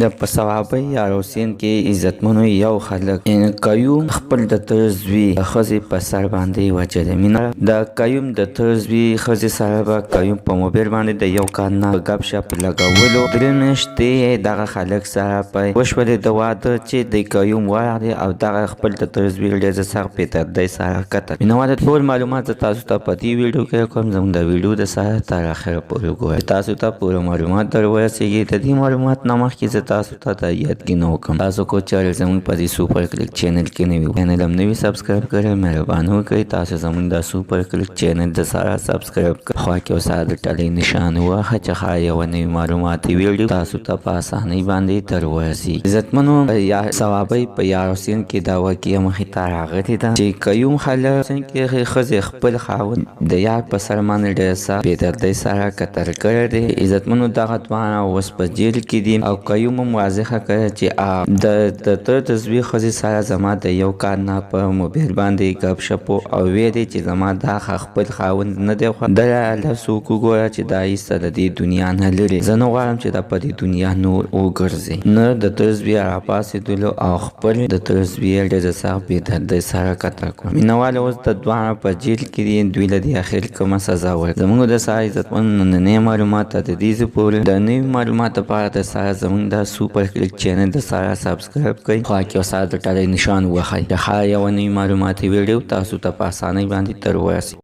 د په صوابۍ یا روسین کې عزتمنو یو خلک قیوم خپل د ترزوی ښځې په سر باندې وچلې مینه د قیوم د ترزوی ښځې سره به قیوم په موبایل باندې د یو کال نه ګپ شپ لګولو درې میاشتې دغه خلک سره په وشولې د واده چې د قیوم ورغلی او دغه خپل د ترزوی ډېر سخت بېدردۍ سره کتل مینهواله ټول معلومات زه تاسو ته په دې ویډیو کې کوم زموږ د ویډیو د سره تر اخره پورې وګورئ تاسو ته پوره معلومات در ورسیږي د دې معلومات نه مخکې زه تاسو ته د یادګینه وکړم تاسو کو چارې زموږ په دې سوپر کلیک چینل کې نه وي چینل هم نه وي سبسکرایب کړئ مهرباني وکړئ تاسو زموږ د سوپر کلیک چینل د سره سبسکرایب کړئ خوا کې سره د ټلۍ نشان ووهه چې ښایي یوه نوې معلوماتي ویډیو تاسو ته په اسانۍ باندې در ورسیږي عزتمنو صوابۍ په یاروسین کې دا واقعه مخې ته راغلې ده چې قیوم خلک کې ښځې خپل خاوند د یار په سر باندې ډېره سخت بېدردۍ سره قتل کړی دی عزتمنو دغه دواړه اوس په جیل کې دي او قیوم هم واضحه کړې چې د ترزوی ښځې سره زما د یو کال نه په موبایل باندې ګپ شپ او ویلې چې زما دا خپل خاوند نه دی خو دله څوک وګوره چې دا ایسته د دې دنیا نه لرې زه نه غواړم چې دا په دې دنیا نور وګرځي نه د ترزوی راپاڅېدلو او خپل د ترزوی ډېره سخت بېدردۍ سره قتل کړو مینهوال اوس د دواړه په جیل کې دي دوی له دې اخر کومه سزا ورکړي زموږ د سره عزتمنو نننۍ معلومات تر دې ځای پورې د نوي معلومات لپاره د سره زموږ د سوپر کلیک چینل د سره سبسکرایب کړئ خوا کې سره د ټلۍ نشان ووهئ د هر یوه نوي معلوماتي ویډیو تاسو ته په اسانۍ باندې در ورسي